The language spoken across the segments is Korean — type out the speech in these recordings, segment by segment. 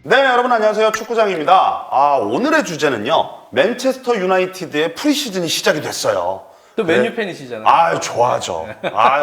네, 여러분 안녕하세요. 축구장입니다. 오늘의 주제는요. 맨체스터 유나이티드의 프리시즌이 시작이 됐어요. 또 네. 맨유 팬이시잖아요. 좋아하죠.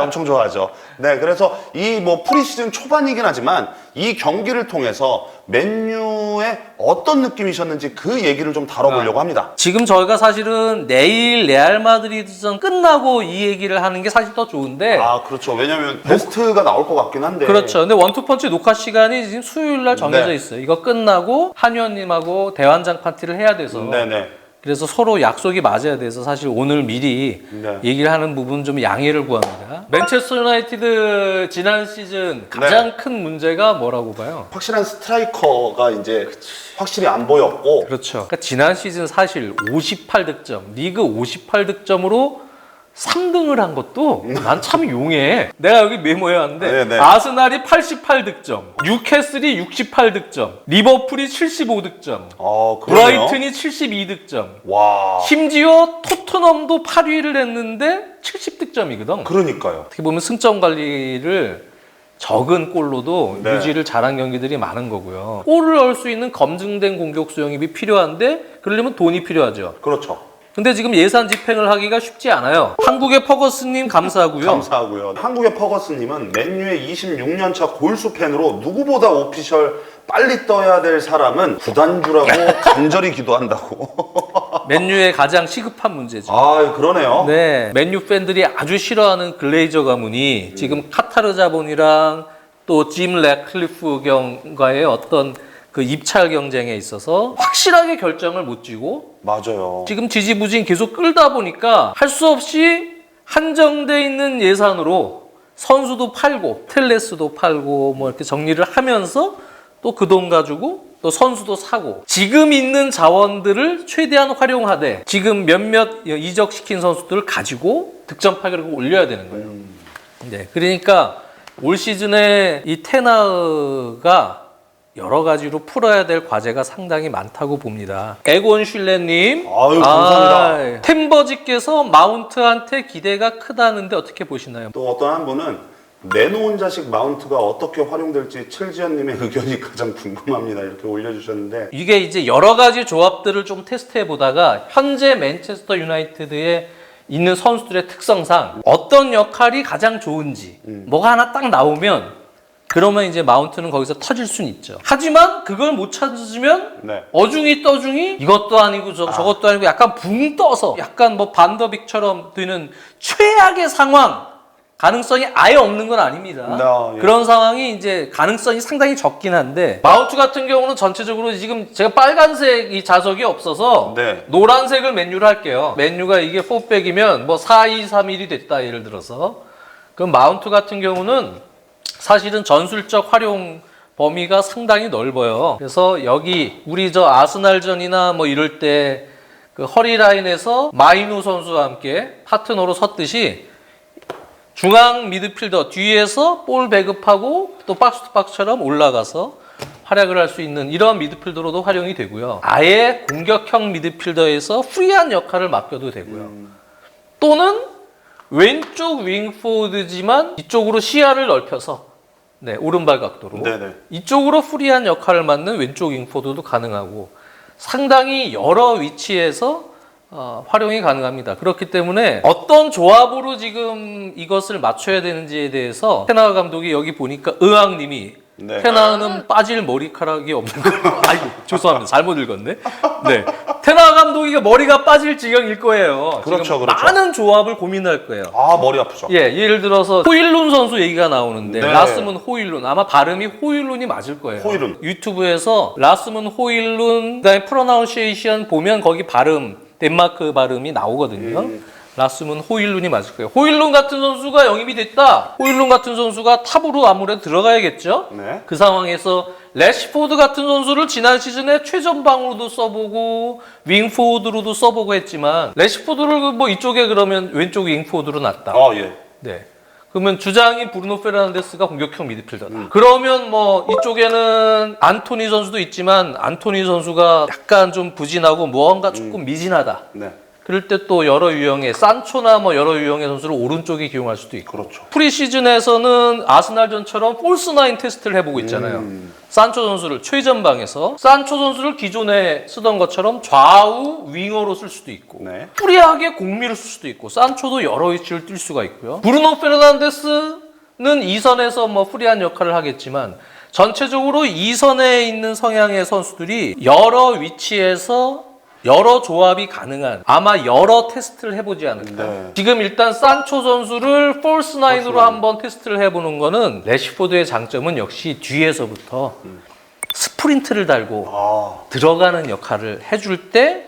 엄청 좋아하죠. 네, 그래서 이 프리시즌 초반이긴 하지만 이 경기를 통해서 맨유의 어떤 느낌이셨는지 그 얘기를 좀 다뤄보려고 합니다. 지금 저희가 사실은 내일 레알 마드리드전 끝나고 이 얘기를 하는 게 사실 더 좋은데. 그렇죠. 왜냐면 베스트가 나올 것 같긴 한데. 그렇죠. 근데 원투펀치 녹화 시간이 지금 수요일 날 정해져 네. 있어요. 이거 끝나고 한의원님하고 대환장 파티를 해야 돼서. 네네. 그래서 서로 약속이 맞아야 돼서 사실 오늘 미리 네. 얘기를 하는 부분 좀 양해를 구합니다. 맨체스터 유나이티드 지난 시즌 가장 큰 문제가 뭐라고 봐요? 확실한 스트라이커가 이제 확실히 안 보였고. 그렇죠. 그러니까 지난 시즌 사실 58득점, 리그 58득점으로 3등을 한 것도 난 참 용해. 내가 여기 메모해 왔는데 네네. 아스날이 88득점, 뉴캐슬이 68득점, 리버풀이 75득점, 그러네요. 브라이튼이 72득점. 와. 심지어 토트넘도 8위를 했는데 70득점이거든. 그러니까요. 어떻게 보면 승점 관리를 적은 골로도 네. 유지를 잘한 경기들이 많은 거고요. 골을 넣을 수 있는 검증된 공격수 영입이 필요한데 그러려면 돈이 필요하죠. 그렇죠. 근데 지금 예산 집행을 하기가 쉽지 않아요. 한국의 퍼거스님 감사하고요. 감사하고요. 한국의 퍼거스님은 맨유의 26년차 골수 팬으로 누구보다 오피셜 빨리 떠야 될 사람은 구단주라고 간절히 기도한다고. 맨유의 가장 시급한 문제죠. 그러네요. 네, 맨유 팬들이 아주 싫어하는 글레이저 가문이 지금 카타르 자본이랑 또 짐 래클리프 경과의 어떤 그 입찰 경쟁에 있어서 확실하게 결정을 못 쥐고 맞아요. 지금 지지부진 계속 끌다 보니까 할 수 없이 한정돼 있는 예산으로 선수도 팔고 텔레스도 팔고 뭐 이렇게 정리를 하면서 또 그 돈 가지고 또 선수도 사고 지금 있는 자원들을 최대한 활용하되 지금 몇몇 이적시킨 선수들을 가지고 득점 파괴력을 올려야 되는 거예요. 네, 그러니까 올 시즌에 이 테나흐가 여러 가지로 풀어야 될 과제가 상당히 많다고 봅니다. 에곤 슐레님, 감사합니다. 템버지께서 마운트한테 기대가 크다는데 어떻게 보시나요? 또 어떤 한 분은 내놓은 자식 마운트가 어떻게 활용될지 칠지연님의 의견이 가장 궁금합니다. 이렇게 올려주셨는데 이게 이제 여러 가지 조합들을 좀 테스트해 보다가 현재 맨체스터 유나이티드에 있는 선수들의 특성상 어떤 역할이 가장 좋은지 뭐가 하나 딱 나오면 그러면 이제 마운트는 거기서 터질 수는 있죠. 하지만 그걸 못 찾으면 네. 어중이 떠중이 이것도 아니고 저것도 아니고 약간 붕 떠서 약간 뭐 반더빅처럼 되는 최악의 상황 가능성이 아예 없는 건 아닙니다. 예. 그런 상황이 이제 가능성이 상당히 적긴 한데 마운트 같은 경우는 전체적으로 지금 제가 빨간색 이 자석이 없어서 네. 노란색을 맨유를 할게요. 맨유가 이게 4백이면 뭐 4-2-3-1이 됐다 예를 들어서 그럼 마운트 같은 경우는 사실은 전술적 활용 범위가 상당히 넓어요. 그래서 여기 우리 저 아스날전이나 뭐 이럴 때 그 허리 라인에서 마이누 선수와 함께 파트너로 섰듯이 중앙 미드필더 뒤에서 볼 배급하고 또 박스 투 박스처럼 올라가서 활약을 할 수 있는 이런 미드필더로도 활용이 되고요. 아예 공격형 미드필더에서 프리한 역할을 맡겨도 되고요. 또는 왼쪽 윙포워드지만 이쪽으로 시야를 넓혀서 오른발 각도로 네네. 이쪽으로 프리한 역할을 맡는 왼쪽 윙포워드도 가능하고 상당히 여러 위치에서 활용이 가능합니다. 그렇기 때문에 어떤 조합으로 지금 이것을 맞춰야 되는지에 대해서 테나흐 감독이 여기 보니까 의왕님이 네. 테나흐는 빠질 머리카락이 없는 거. 아이고 죄송합니다. 잘못 읽었네. 네, 테나흐 감독이 머리가 빠질 지경일 거예요. 그렇죠, 지금 그렇죠. 많은 조합을 고민할 거예요. 머리 아프죠. 예를 들어서 호일룬 선수 얘기가 나오는데 네. 라스문 호일룬 아마 발음이 호일룬이 맞을 거예요. 호일룬. 유튜브에서 라스문 호일룬 그다음에 프로나운시에이션 보면 거기 발음 덴마크 발음이 나오거든요. 라스문 호일룬이 맞을 거예요. 호일룬 같은 선수가 영입이 됐다. 호일룬 같은 선수가 탑으로 아무래도 들어가야겠죠. 네. 그 상황에서 레시포드 같은 선수를 지난 시즌에 최전방으로도 써보고 윙포워드로도 써보고 했지만 레시포드를 뭐 이쪽에 그러면 왼쪽 윙포워드로 놨다. 예. 네. 그러면 주장이 브루노 페르난데스가 공격형 미드필더다. 그러면 뭐 이쪽에는 안토니 선수도 있지만 안토니 선수가 약간 좀 부진하고 무언가 조금 미진하다. 네. 그럴 때 또 여러 유형의 산초나 뭐 여러 유형의 선수를 오른쪽에 기용할 수도 있고. 그렇죠. 프리시즌에서는 아스날전처럼 폴스9 테스트를 해보고 있잖아요. 산초 선수를 최전방에서 산초 선수를 기존에 쓰던 것처럼 좌우 윙어로 쓸 수도 있고 네. 프리하게 공미를 쓸 수도 있고 산초도 여러 위치를 뛸 수가 있고요. 브루노 페르난데스는 2선에서 뭐 프리한 역할을 하겠지만 전체적으로 2선에 있는 성향의 선수들이 여러 위치에서 여러 조합이 가능한 아마 여러 테스트를 해보지 않을까. 네. 지금 일단 산초 선수를 폴스9으로 한번 테스트를 해보는 거는 레시포드의 장점은 역시 뒤에서부터 스프린트를 달고 아, 들어가는 역할을 해줄 때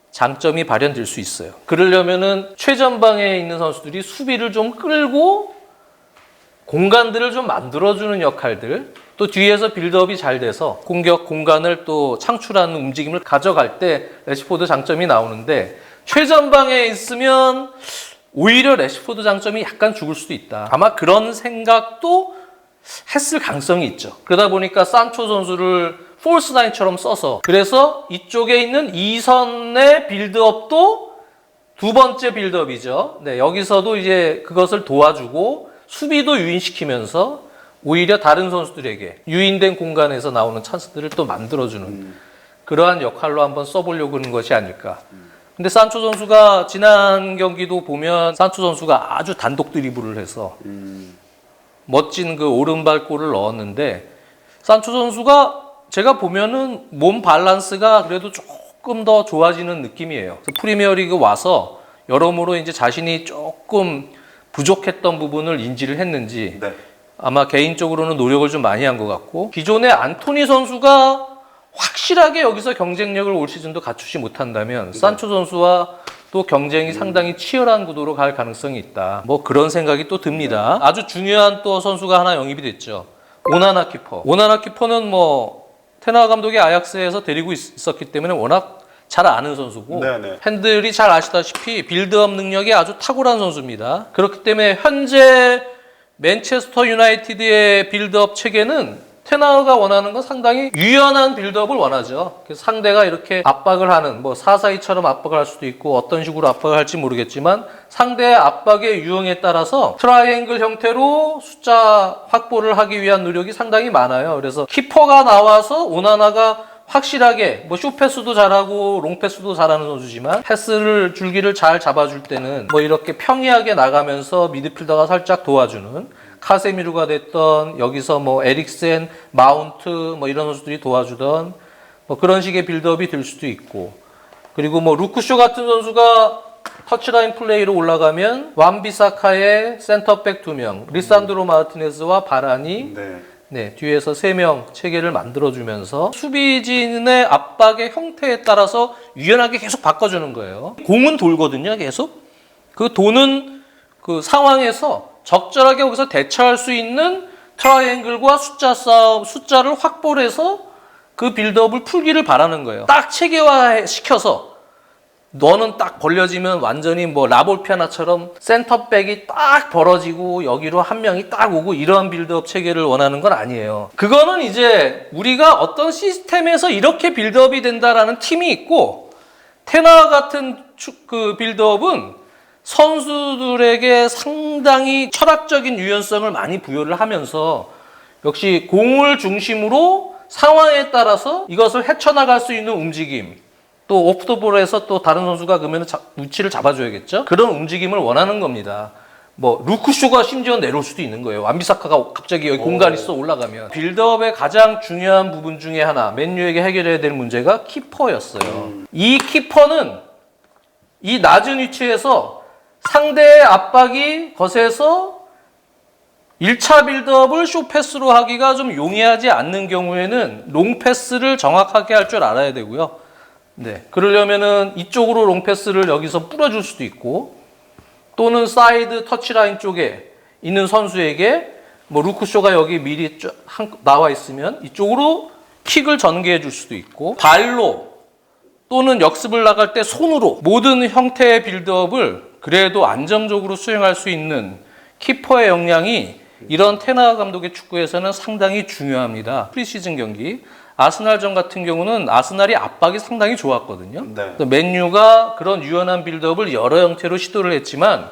장점이 발현될 수 있어요. 그러려면은 최전방에 있는 선수들이 수비를 좀 끌고 공간들을 좀 만들어주는 역할들, 또 뒤에서 빌드업이 잘 돼서 공격 공간을 또 창출하는 움직임을 가져갈 때 레시포드 장점이 나오는데 최전방에 있으면 오히려 레시포드 장점이 약간 죽을 수도 있다. 아마 그런 생각도 했을 가능성이 있죠. 그러다 보니까 산초 선수를 폴스9처럼 써서 그래서 이쪽에 있는 2선의 빌드업도 두 번째 빌드업이죠. 네, 여기서도 이제 그것을 도와주고 수비도 유인시키면서 오히려 다른 선수들에게 유인된 공간에서 나오는 찬스들을 또 만들어주는 그러한 역할로 한번 써보려고 하는 것이 아닐까. 근데 산초 선수가 지난 경기도 보면 산초 선수가 아주 단독 드리블을 해서 멋진 그 오른발 골을 넣었는데 산초 선수가 제가 보면은 몸 밸런스가 그래도 조금 더 좋아지는 느낌이에요. 프리미어리그 와서 여러모로 이제 자신이 조금 부족했던 부분을 인지를 했는지 네. 아마 개인적으로는 노력을 좀 많이 한 것 같고 기존의 안토니 선수가 확실하게 여기서 경쟁력을 올 시즌도 갖추지 못한다면 산초 선수와 또 경쟁이 상당히 치열한 구도로 갈 가능성이 있다. 뭐 그런 생각이 또 듭니다. 아주 중요한 또 선수가 하나 영입이 됐죠. 오나나 키퍼. 오나나 키퍼는 뭐 테나 감독이 아약스에서 데리고 있었기 때문에 워낙 잘 아는 선수고 네네. 팬들이 잘 아시다시피 빌드업 능력이 아주 탁월한 선수입니다. 그렇기 때문에 현재 맨체스터 유나이티드의 빌드업 체계는 테나가 원하는 건 상당히 유연한 빌드업을 원하죠. 그래서 상대가 이렇게 압박을 하는 뭐 4-4-2처럼 압박을 할 수도 있고 어떤 식으로 압박을 할지 모르겠지만 상대의 압박의 유형에 따라서 트라이앵글 형태로 숫자 확보를 하기 위한 노력이 상당히 많아요. 그래서 키퍼가 나와서 오나나가 확실하게 뭐 숏패스도 잘하고 롱패스도 잘하는 선수지만 패스를 줄기를 잘 잡아줄 때는 뭐 이렇게 평이하게 나가면서 미드필더가 살짝 도와주는 카세미루가 됐던 여기서 뭐 에릭센, 마운트 뭐 이런 선수들이 도와주던 뭐 그런 식의 빌드업이 될 수도 있고 그리고 뭐 루크쇼 같은 선수가 터치라인 플레이로 올라가면 완비사카의 센터백 2명 리산드로 마르티네즈와 바라니 네, 뒤에서 3명 체계를 만들어주면서 수비진의 압박의 형태에 따라서 유연하게 계속 바꿔주는 거예요. 공은 돌거든요, 계속. 그 도는 그 상황에서 적절하게 거기서 대처할 수 있는 트라이앵글과 숫자 싸움, 숫자를 확보를 해서 그 빌드업을 풀기를 바라는 거예요. 딱 체계화 시켜서 너는 딱 벌려지면 완전히 뭐 라볼피아나처럼 센터백이 딱 벌어지고 여기로 한 명이 딱 오고 이러한 빌드업 체계를 원하는 건 아니에요. 그거는 이제 우리가 어떤 시스템에서 이렇게 빌드업이 된다라는 팀이 있고 테나 같은 그 빌드업은 선수들에게 상당히 철학적인 유연성을 많이 부여를 하면서 역시 공을 중심으로 상황에 따라서 이것을 헤쳐나갈 수 있는 움직임 또 오프더볼에서 또 다른 선수가 그러면 위치를 잡아줘야겠죠. 그런 움직임을 원하는 겁니다. 뭐 루크쇼가 심지어 내려올 수도 있는 거예요. 완비사카가 갑자기 여기 공간 있어 올라가면 빌드업의 가장 중요한 부분 중에 하나 맨유에게 해결해야 될 문제가 키퍼였어요. 이 키퍼는 이 낮은 위치에서 상대의 압박이 거세서 1차 빌드업을 숏패스로 하기가 좀 용이하지 않는 경우에는 롱패스를 정확하게 할 줄 알아야 되고요. 네, 그러려면은 이쪽으로 롱패스를 여기서 뿌려줄 수도 있고 또는 사이드 터치라인 쪽에 있는 선수에게 뭐 루크쇼가 여기 미리 나와 있으면 이쪽으로 킥을 전개해 줄 수도 있고 발로 또는 역습을 나갈 때 손으로 모든 형태의 빌드업을 그래도 안정적으로 수행할 수 있는 키퍼의 역량이 이런 테나 감독의 축구에서는 상당히 중요합니다. 프리시즌 경기 아스날전 같은 경우는 아스날이 압박이 상당히 좋았거든요. 네. 그래서 맨유가 그런 유연한 빌드업을 여러 형태로 시도를 했지만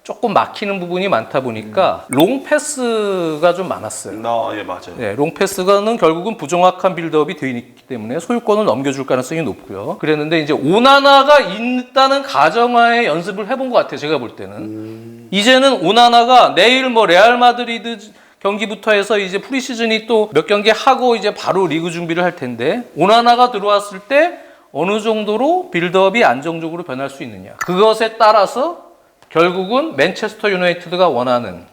조금 막히는 부분이 많다 보니까 롱 패스가 좀 많았어요. 예, 맞아요. 네, 롱 패스가는 결국은 부정확한 빌드업이 되어 있기 때문에 소유권을 넘겨줄 가능성이 높고요. 그랬는데 이제 오나나가 있다는 가정하에 연습을 해본 것 같아요. 제가 볼 때는. 이제는 오나나가 내일 뭐 레알 마드리드 경기부터 해서 이제 프리시즌이 또 몇 경기 하고 이제 바로 리그 준비를 할 텐데 오나나가 들어왔을 때 어느 정도로 빌드업이 안정적으로 변할 수 있느냐. 그것에 따라서 결국은 맨체스터 유나이티드가 원하는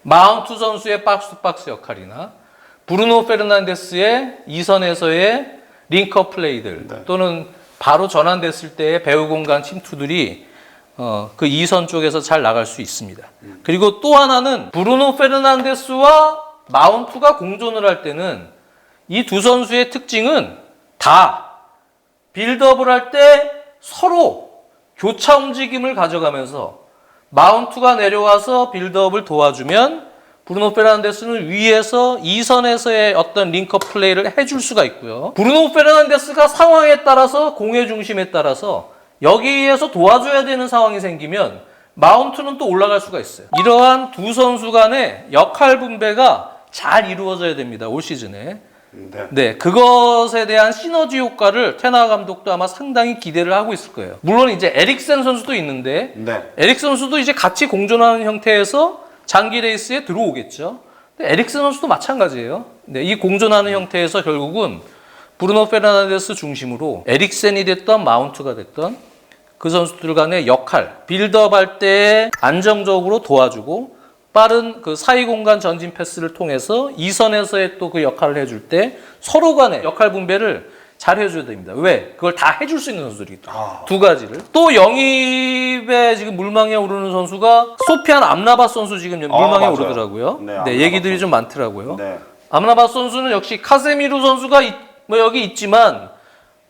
마운트 선수의 박스 역할이나 브루노 페르난데스의 2선에서의 링커 플레이들 또는 바로 전환됐을 때의 배후 공간 침투들이 그 2선 쪽에서 잘 나갈 수 있습니다. 그리고 또 하나는 브루노 페르난데스와 마운트가 공존을 할 때는 이 두 선수의 특징은 다 빌드업을 할 때 서로 교차 움직임을 가져가면서 마운트가 내려와서 빌드업을 도와주면 브루노 페르난데스는 위에서 2선에서의 어떤 링커 플레이를 해줄 수가 있고요. 브루노 페르난데스가 상황에 따라서 공의 중심에 따라서 여기에서 도와줘야 되는 상황이 생기면 마운트는 또 올라갈 수가 있어요. 이러한 두 선수 간의 역할 분배가 잘 이루어져야 됩니다. 올 시즌에. 네, 그것에 대한 시너지 효과를 테나 감독도 아마 상당히 기대를 하고 있을 거예요. 물론 이제 에릭센 선수도 있는데 에릭센 선수도 이제 같이 공존하는 형태에서 장기 레이스에 들어오겠죠. 근데 에릭센 선수도 마찬가지예요. 네, 이 공존하는 형태에서 결국은 브루노 페르난데스 중심으로 에릭센이 됐던 마운트가 됐던 그 선수들 간의 역할, 빌드업 할 때 안정적으로 도와주고 빠른 그 사이 공간 전진 패스를 통해서 2선에서의 또 그 역할을 해줄 때 서로 간의 역할 분배를 잘 해줘야 됩니다. 왜? 그걸 다 해줄 수 있는 선수들이기 때문에. 두 가지를. 또 영입에 지금 물망에 오르는 선수가 소피안 암라바 선수 지금 물망에 오르더라고요. 네, 얘기들이 좀 많더라고요. 암라바 선수는 역시 카세미루 선수가 뭐 여기 있지만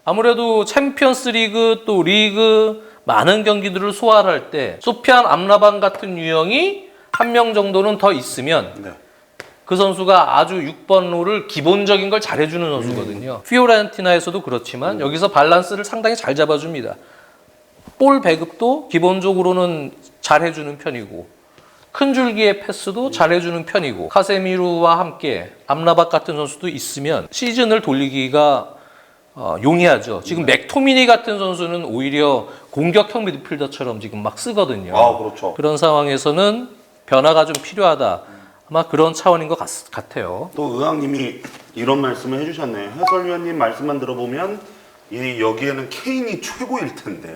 아무래도 챔피언스 리그 또 리그 많은 경기들을 소화를 할 때 소피안 암라반 같은 유형이 한 명 정도는 더 있으면 그 선수가 아주 6번 롤을 기본적인 걸 잘해주는 선수거든요. 피오렌티나에서도 그렇지만 여기서 밸런스를 상당히 잘 잡아줍니다. 볼 배급도 기본적으로는 잘해주는 편이고 큰 줄기의 패스도 잘해주는 편이고 카세미루와 함께 암라박 같은 선수도 있으면 시즌을 돌리기가 용이하죠. 지금 맥토미니 같은 선수는 오히려 공격형 미드필더처럼 지금 막 쓰거든요. 그렇죠. 그런 상황에서는 변화가 좀 필요하다. 아마 그런 차원인 것 같아요. 또 의왕님이 이런 말씀을 해주셨네요. 해설위원님 말씀만 들어보면 여기에는 케인이 최고일 텐데.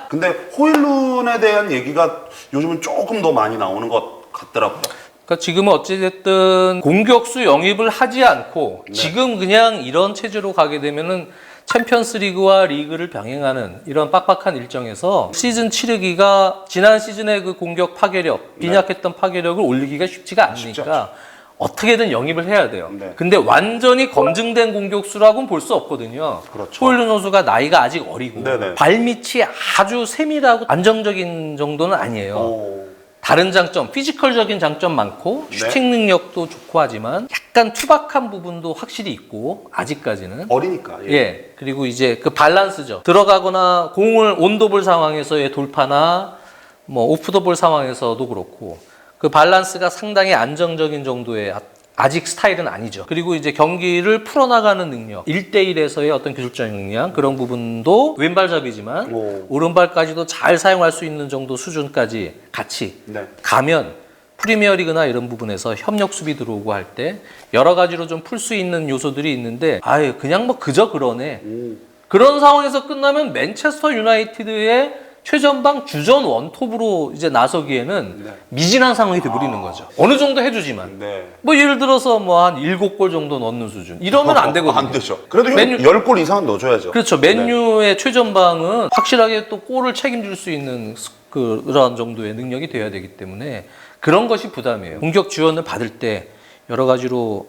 근데 호일룬에 대한 얘기가 요즘은 조금 더 많이 나오는 것 같더라고요. 그러니까 지금은 어찌됐든 공격수 영입을 하지 않고 지금 그냥 이런 체제로 가게 되면은 챔피언스 리그와 리그를 병행하는 이런 빡빡한 일정에서 시즌 치르기가 지난 시즌의 그 공격 파괴력, 빈약했던 파괴력을 올리기가 쉽지가 않으니까 어떻게든 영입을 해야 돼요. 근데 완전히 검증된 공격수라고는 볼 수 없거든요. 호일룬 선수가 나이가 아직 어리고 발밑이 아주 세밀하고 안정적인 정도는 아니에요. 다른 장점, 피지컬적인 장점 많고 슈팅 능력도 좋고 하지만 약간 투박한 부분도 확실히 있고 아직까지는 어리니까. 예. 그리고 이제 그 밸런스죠. 들어가거나 공을 온더볼 상황에서의 돌파나 뭐 오프더볼 상황에서도 그렇고 그 밸런스가 상당히 안정적인 정도의 아직 스타일은 아니죠. 그리고 이제 경기를 풀어나가는 능력, 1대1에서의 어떤 기술적 역량 그런 부분도 왼발잡이지만 오른발까지도 잘 사용할 수 있는 정도 수준까지 같이 가면 프리미어리그나 이런 부분에서 협력 수비 들어오고 할 때 여러 가지로 좀 풀 수 있는 요소들이 있는데 아예 그냥 뭐 그저 그러네. 그런 상황에서 끝나면 맨체스터 유나이티드의 최전방 주전 원톱으로 이제 나서기에는 미진한 상황이 돼버리는 거죠. 어느 정도 해주지만. 뭐 예를 들어서 뭐 한 7골 정도 넣는 수준. 이러면 안 되거든요. 안 되죠. 그래도 10골 이상은 넣어줘야죠. 그렇죠. 맨유의 최전방은 확실하게 또 골을 책임질 수 있는 그런 정도의 능력이 돼야 되기 때문에 그런 것이 부담이에요. 공격 지원을 받을 때 여러 가지로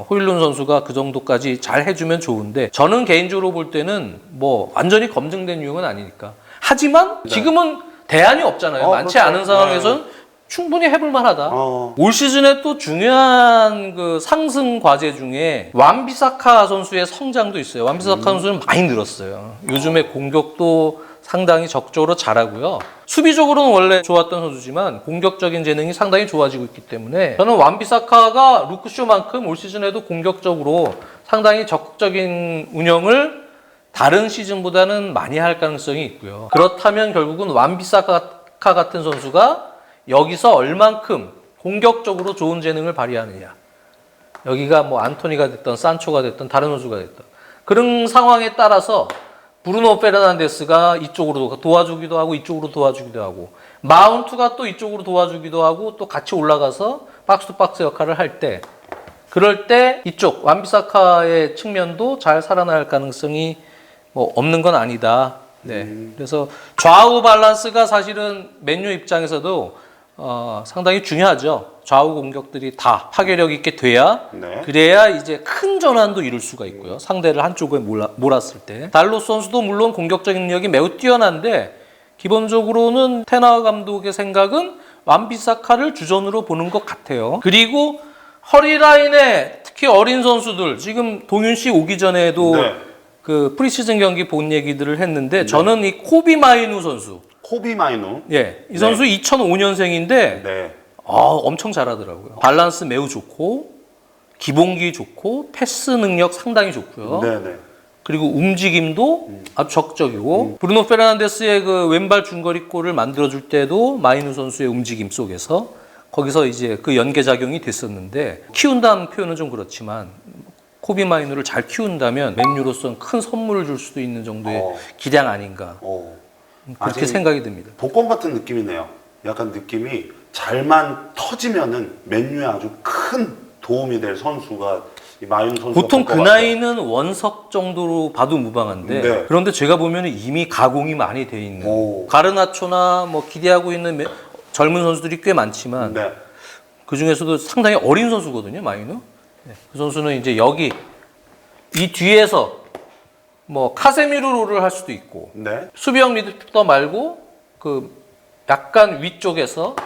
호일룬 선수가 그 정도까지 잘 해주면 좋은데 저는 개인적으로 볼 때는 뭐 완전히 검증된 유형은 아니니까. 하지만 지금은 대안이 없잖아요. 많지 않은 상황에서는 충분히 해볼 만하다. 어. 올 시즌에 또 중요한 그 상승 과제 중에 완비사카 선수의 성장도 있어요. 완비사카 선수는 많이 늘었어요. 요즘에 공격도 상당히 적극적으로 잘하고요. 수비적으로는 원래 좋았던 선수지만 공격적인 재능이 상당히 좋아지고 있기 때문에 저는 완비사카가 루크쇼만큼 올 시즌에도 공격적으로 상당히 적극적인 운영을 다른 시즌보다는 많이 할 가능성이 있고요. 그렇다면 결국은 완비사카 같은 선수가 여기서 얼만큼 공격적으로 좋은 재능을 발휘하느냐. 여기가 뭐 안토니가 됐던 산초가 됐던 다른 선수가 됐던 그런 상황에 따라서 브루노 페르난데스가 이쪽으로 도와주기도 하고 이쪽으로 도와주기도 하고 마운트가 또 이쪽으로 도와주기도 하고 또 같이 올라가서 박스투박스 역할을 할 때 그럴 때 이쪽 완비사카의 측면도 잘 살아날 가능성이 뭐 없는 건 아니다. 네. 그래서 좌우 밸런스가 사실은 맨유 입장에서도 상당히 중요하죠. 좌우 공격들이 다 파괴력 있게 돼야 네. 그래야 이제 큰 전환도 이룰 수가 있고요. 상대를 한쪽에 몰았을 때. 달로스 선수도 물론 공격적인 능력이 매우 뛰어난데 기본적으로는 테나 감독의 생각은 완비사카를 주전으로 보는 것 같아요. 그리고 허리라인에 특히 어린 선수들 지금 동윤 씨 오기 전에도 네. 그 프리시즌 경기 본 얘기들을 했는데 저는 이 코비 마이누 선수 코비 마이누. 예, 이 선수 2005년생인데 네. 엄청 잘하더라고요. 밸런스 매우 좋고 기본기 좋고 패스 능력 상당히 좋고요. 네네. 그리고 움직임도 아주 적극적이고 브루노 페르난데스의 그 왼발 중거리 골을 만들어줄 때도 마이누 선수의 움직임 속에서 거기서 이제 그 연계작용이 됐었는데 키운다는 표현은 좀 그렇지만 코비 마이누를 잘 키운다면 맨유로서는 큰 선물을 줄 수도 있는 정도의 기량 아닌가 그렇게 생각이 듭니다. 복권 같은 느낌이네요. 약간 느낌이 잘만 터지면은 맨유에 아주 큰 도움이 될 선수가 이 마이누 선수가 보통 그 나이는 원석 정도로 봐도 무방한데 네. 그런데 제가 보면 이미 가공이 많이 돼 있는 오. 가르나초나 뭐 기대하고 있는 젊은 선수들이 꽤 많지만 네. 그 중에서도 상당히 어린 선수거든요, 마이누. 네. 그 선수는 이제 여기 이 뒤에서 뭐 카세미르 롤을 할 수도 있고 네. 수비형 미드필더 말고 그 약간 위쪽에서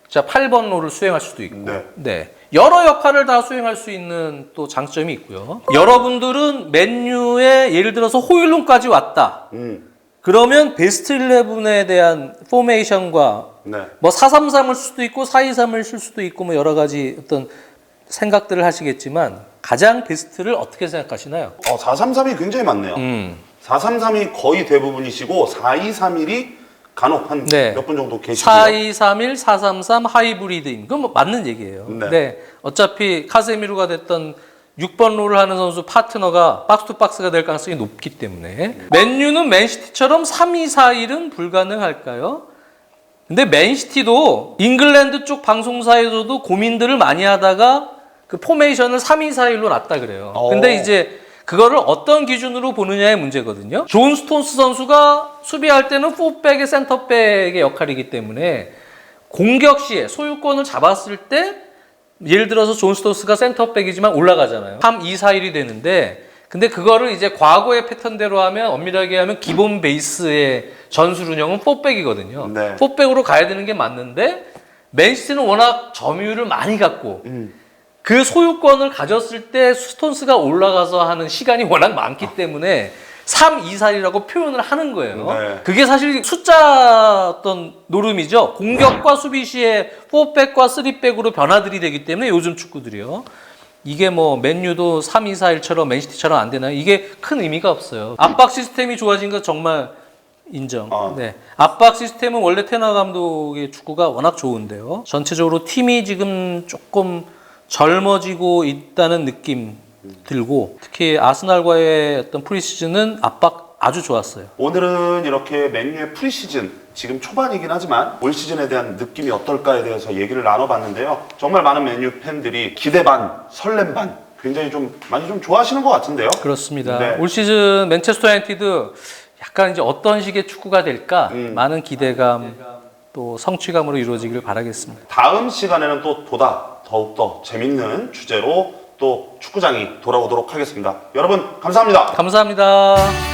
자 8번 롤을 수행할 수도 있고 네. 네. 여러 역할을 다 수행할 수 있는 또 장점이 있고요. 여러분들은 맨유에 예를 들어서 호일룬까지 왔다. 그러면 베스트 11에 대한 포메이션과 네. 뭐 4-3-3을 쓸 수도 있고 4-2-3을 쓸 수도 있고 뭐 여러 가지 어떤 생각들을 하시겠지만 가장 베스트를 어떻게 생각하시나요? 4-3-3이 굉장히 많네요. 4-3-3이 거의 대부분이시고 4-2-3-1이 간혹 한 네. 몇 분 정도 계시고요. 4-2-3-1, 4-3-3 하이브리드인 건 뭐 맞는 얘기예요. 네. 네. 어차피 카세미루가 됐던 6번 롤을 하는 선수 파트너가 박스투박스가 될 가능성이 높기 때문에 맨유는 맨시티처럼 3-2-4-1은 불가능할까요? 근데 맨시티도 잉글랜드 쪽 방송사에서도 고민들을 많이 하다가 그 포메이션을 3-2-4-1로 놨다 그래요. 근데 이제 그거를 어떤 기준으로 보느냐의 문제거든요. 존 스톤스 선수가 수비할 때는 4백의 센터백의 역할이기 때문에 공격 시에 소유권을 잡았을 때 예를 들어서 존 스톤스가 센터백이지만 올라가잖아요. 3-2-4-1이 되는데 근데 그거를 이제 과거의 패턴대로 하면 엄밀하게 하면 기본 베이스의 전술 운영은 4백이거든요. 네. 4백으로 가야 되는 게 맞는데 맨시티는 워낙 점유율을 많이 갖고 그 소유권을 가졌을 때 스톤스가 올라가서 하는 시간이 워낙 많기 때문에 3-2-4-1이라고 표현을 하는 거예요. 네. 그게 사실 숫자 어떤 노름이죠. 공격과 수비 시에 4백과 3백으로 변화들이 되기 때문에 요즘 축구들이요. 이게 뭐 맨유도 3-2-4-1처럼 맨시티처럼 안 되나요? 이게 큰 의미가 없어요. 압박 시스템이 좋아진 거 정말 인정. 네. 압박 시스템은 원래 테너 감독의 축구가 워낙 좋은데요. 전체적으로 팀이 지금 조금 젊어지고 있다는 느낌 들고 특히 아스날과의 어떤 프리시즌은 압박 아주 좋았어요. 오늘은 이렇게 맨유의 프리시즌 지금 초반이긴 하지만 올 시즌에 대한 느낌이 어떨까에 대해서 얘기를 나눠봤는데요. 정말 많은 맨유 팬들이 기대 반, 설렘 반 굉장히 좀 많이 좀 좋아하시는 것 같은데요. 그렇습니다. 네. 올 시즌 맨체스터 유나이티드 약간 이제 어떤 식의 축구가 될까 많은 기대감 또 성취감으로 이루어지기를 바라겠습니다. 다음 시간에는 또 보다 더욱더 재밌는 주제로 또 축구장이 돌아오도록 하겠습니다. 여러분 감사합니다. 감사합니다.